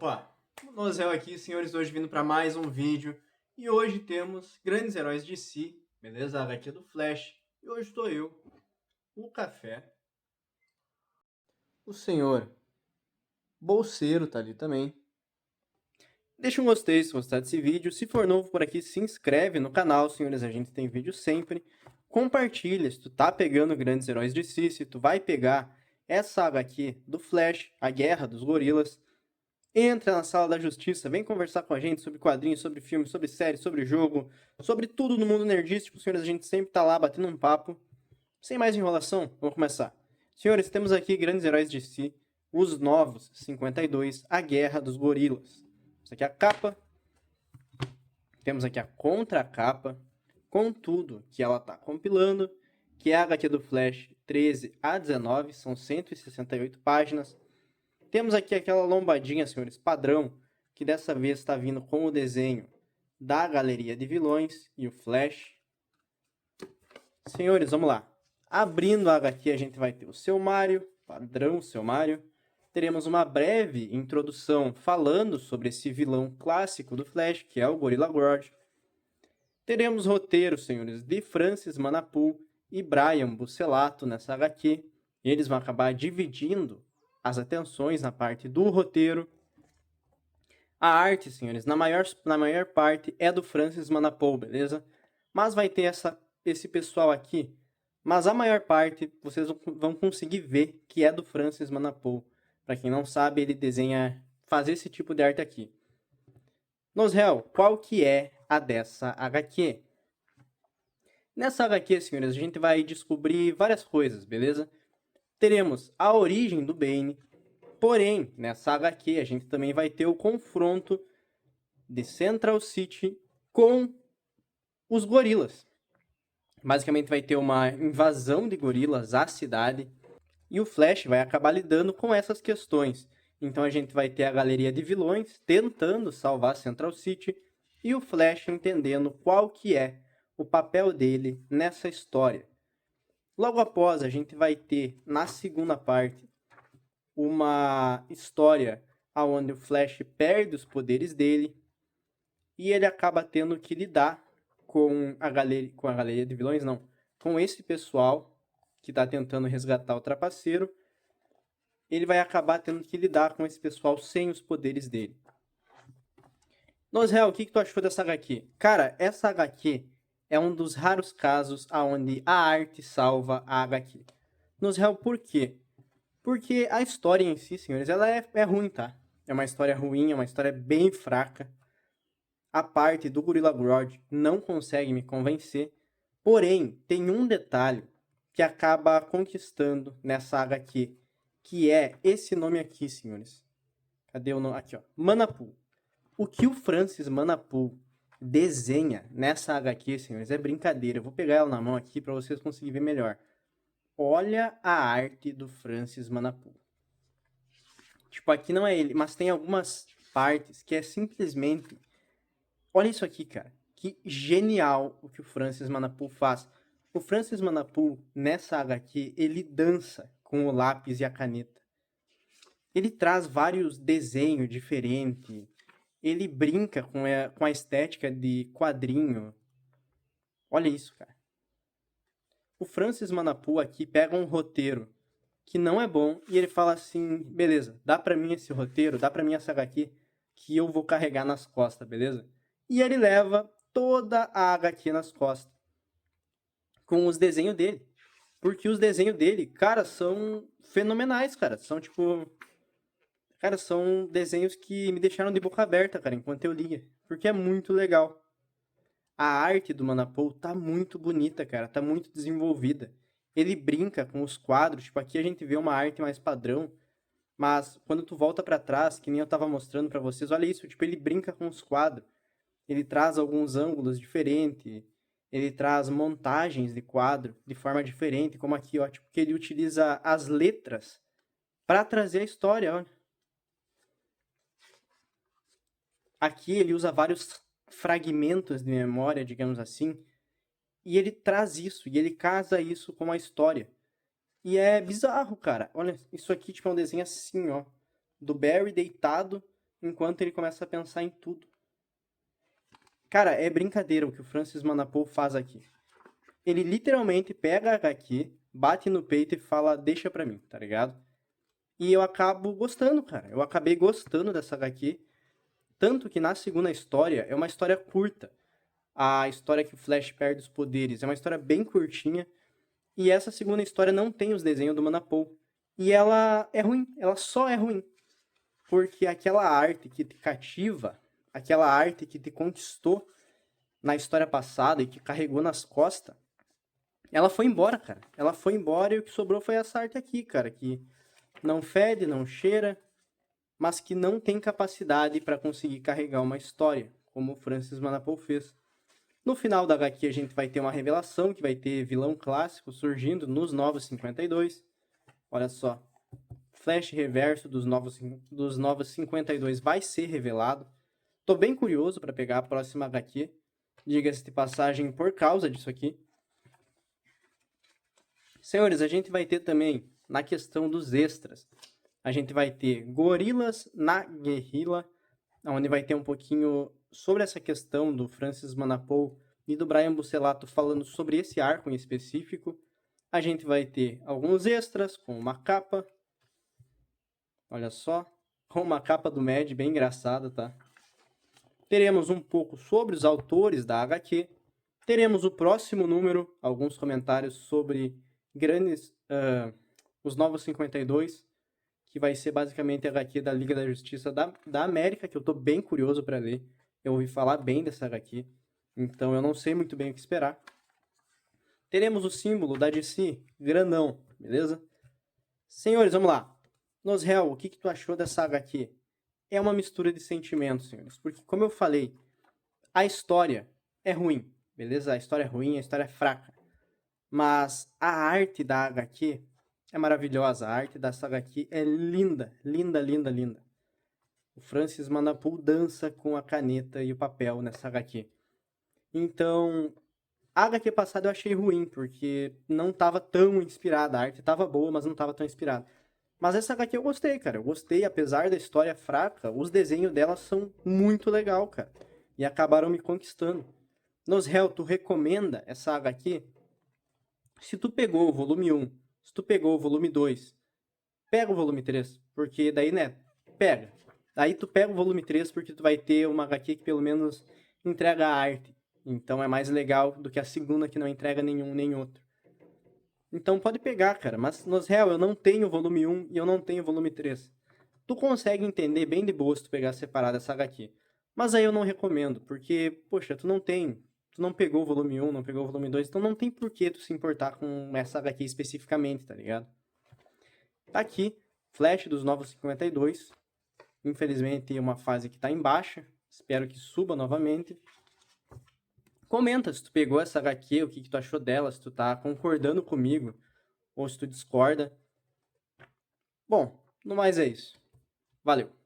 Opa, Nozel aqui, senhores, hoje vindo para mais um vídeo. E hoje temos grandes heróis de si, beleza? A HQ do Flash. E hoje estou eu, o Café, o senhor Bolseiro tá ali também. Deixa um gostei se gostar desse vídeo. Se for novo por aqui, se inscreve no canal, senhores, a gente tem vídeo sempre. Compartilha se tu tá pegando grandes heróis de si, se tu vai pegar essa HQ do Flash, a Guerra dos Gorilas. Entra na Sala da Justiça, vem conversar com a gente sobre quadrinhos, sobre filmes, sobre séries, sobre jogo, sobre tudo no mundo nerdístico. Senhores, a gente sempre tá lá batendo um papo. Sem mais enrolação, vamos começar. Senhores, temos aqui grandes heróis de si, os novos 52, a Guerra dos Gorilas. Isso aqui é a capa. Temos aqui a contracapa, com tudo que ela tá compilando, que é a HQ do Flash 13 a 19, são 168 páginas. Temos aqui aquela lombadinha, senhores, padrão, que dessa vez está vindo com o desenho da Galeria de Vilões e o Flash. Senhores, vamos lá. Abrindo a HQ, a gente vai ter o Seu Mario, padrão Seu Mario. Teremos uma breve introdução falando sobre esse vilão clássico do Flash, que é o Gorilla Grodd. Teremos roteiro, senhores, de Francis Manapul e Brian Buccellato nessa HQ. E eles vão acabar dividindo as atenções na parte do roteiro. A arte, senhores, na maior parte é do Francis Manapul, beleza? Mas vai ter esse pessoal aqui, mas a maior parte vocês vão conseguir ver que é do Francis Manapul. Para quem não sabe, ele faz esse tipo de arte aqui. Nosreal, qual que é a dessa HQ? Nessa HQ, senhores, a gente vai descobrir várias coisas, beleza? Teremos a origem do Bane, porém, nessa HQ a gente também vai ter o confronto de Central City com os gorilas. Basicamente vai ter uma invasão de gorilas à cidade e o Flash vai acabar lidando com essas questões. Então a gente vai ter a galeria de vilões tentando salvar Central City e o Flash entendendo qual que é o papel dele nessa história. Logo após, a gente vai ter, na segunda parte, uma história onde o Flash perde os poderes dele e ele acaba tendo que lidar com a galeria de vilões, não, com esse pessoal que está tentando resgatar o Trapaceiro. Ele vai acabar tendo que lidar com esse pessoal sem os poderes dele. Nosreal, o que tu achou dessa HQ? Cara, essa HQ é um dos raros casos onde a arte salva a HQ. Nosreal, por quê? Porque a história em si, senhores, ela é ruim, tá? É uma história ruim, é uma história bem fraca. A parte do Gorilla Grodd não consegue me convencer. Porém, tem um detalhe que acaba conquistando nessa HQ, que é esse nome aqui, senhores. Cadê o nome? Aqui, ó. Manapul. O que o Francis Manapul desenha nessa HQ, senhores, é brincadeira. Eu vou pegar ela na mão aqui para vocês conseguirem ver melhor. Olha a arte do Francis Manapul. Tipo, aqui não é ele, mas tem algumas partes que é simplesmente... Olha isso aqui, cara. Que genial o que o Francis Manapul faz. O Francis Manapul, nessa HQ, ele dança com o lápis e a caneta. Ele traz vários desenhos diferentes. Ele brinca com a estética de quadrinho. Olha isso, cara. O Francis Manapul aqui pega um roteiro que não é bom e ele fala assim, beleza, dá pra mim esse roteiro, dá pra mim essa HQ que eu vou carregar nas costas, beleza? E ele leva toda a HQ nas costas com os desenhos dele. Porque os desenhos dele, cara, são fenomenais, cara. São, tipo... Cara, são desenhos que me deixaram de boca aberta, cara, enquanto eu lia. Porque é muito legal. A arte do Manapul tá muito bonita, cara. Tá muito desenvolvida. Ele brinca com os quadros. Tipo, aqui a gente vê uma arte mais padrão. Mas quando tu volta pra trás, que nem eu tava mostrando pra vocês, olha isso. Tipo, ele brinca com os quadros. Ele traz alguns ângulos diferentes. Ele traz montagens de quadro de forma diferente. Como aqui, ó. Tipo, que ele utiliza as letras pra trazer a história, ó. Aqui ele usa vários fragmentos de memória, digamos assim, e ele traz isso, e ele casa isso com a história. E é bizarro, cara. Olha, isso aqui tipo, é um desenho assim, ó, do Barry deitado enquanto ele começa a pensar em tudo. Cara, é brincadeira o que o Francis Manapul faz aqui. Ele literalmente pega a HQ, bate no peito e fala, deixa pra mim, tá ligado? E eu acabo gostando, cara. Eu acabei gostando dessa HQ. Tanto que na segunda história, é uma história curta. A história que o Flash perde os poderes é uma história bem curtinha. E essa segunda história não tem os desenhos do Manapul. E ela é ruim. Ela só é ruim. Porque aquela arte que te cativa, aquela arte que te conquistou na história passada e que carregou nas costas, ela foi embora, cara. Ela foi embora e o que sobrou foi essa arte aqui, cara. Que não fede, não cheira, mas que não tem capacidade para conseguir carregar uma história, como o Francis Manapul fez. No final da HQ a gente vai ter uma revelação, que vai ter vilão clássico surgindo nos Novos 52. Olha só, Flash Reverso dos Novos 52 vai ser revelado. Tô bem curioso para pegar a próxima HQ, diga-se de passagem, por causa disso aqui. Senhores, a gente vai ter também, na questão dos extras, a gente vai ter Gorilas na Guerrilla, onde vai ter um pouquinho sobre essa questão do Francis Manapul e do Brian Buccellato falando sobre esse arco em específico. A gente vai ter alguns extras com uma capa, olha só, com uma capa do Mad bem engraçada, tá? Teremos um pouco sobre os autores da HQ, teremos o próximo número, alguns comentários sobre os Novos 52, que vai ser basicamente a HQ da Liga da Justiça da América, que eu tô bem curioso para ler. Eu ouvi falar bem dessa HQ, então eu não sei muito bem o que esperar. Teremos o símbolo da DC, grandão, beleza? Senhores, vamos lá. Nosreal, o que tu achou dessa HQ? É uma mistura de sentimentos, senhores, porque como eu falei, a história é ruim, beleza? A história é ruim, a história é fraca. Mas a arte da HQ é maravilhosa. A arte dessa HQ é linda, linda, linda, linda. O Francis Manapul dança com a caneta e o papel nessa HQ. Então, a HQ passada eu achei ruim, porque não estava tão inspirada. A arte estava boa, mas não estava tão inspirada. Mas essa HQ eu gostei, cara. Eu gostei, apesar da história fraca, os desenhos dela são muito legal, cara. E acabaram me conquistando. Nosreal, tu recomenda essa HQ? Se tu pegou o volume 1, se tu pegou o volume 2, pega o volume 3, porque daí, né, pega. Aí tu pega o volume 3 porque tu vai ter uma HQ que pelo menos entrega a arte. Então é mais legal do que a segunda que não entrega nenhum nem outro. Então pode pegar, cara, mas nos real eu não tenho o volume 1 e eu não tenho o volume 3. Tu consegue entender bem de boa se tu pegar separado essa HQ. Mas aí eu não recomendo, porque, poxa, tu não pegou o volume 1, não pegou o volume 2, então não tem por que tu se importar com essa HQ especificamente, tá ligado? Tá aqui, Flash dos Novos 52. Infelizmente é uma fase que tá em baixa, espero que suba novamente. Comenta se tu pegou essa HQ, o que tu achou dela, se tu tá concordando comigo ou se tu discorda. Bom, no mais é isso. Valeu!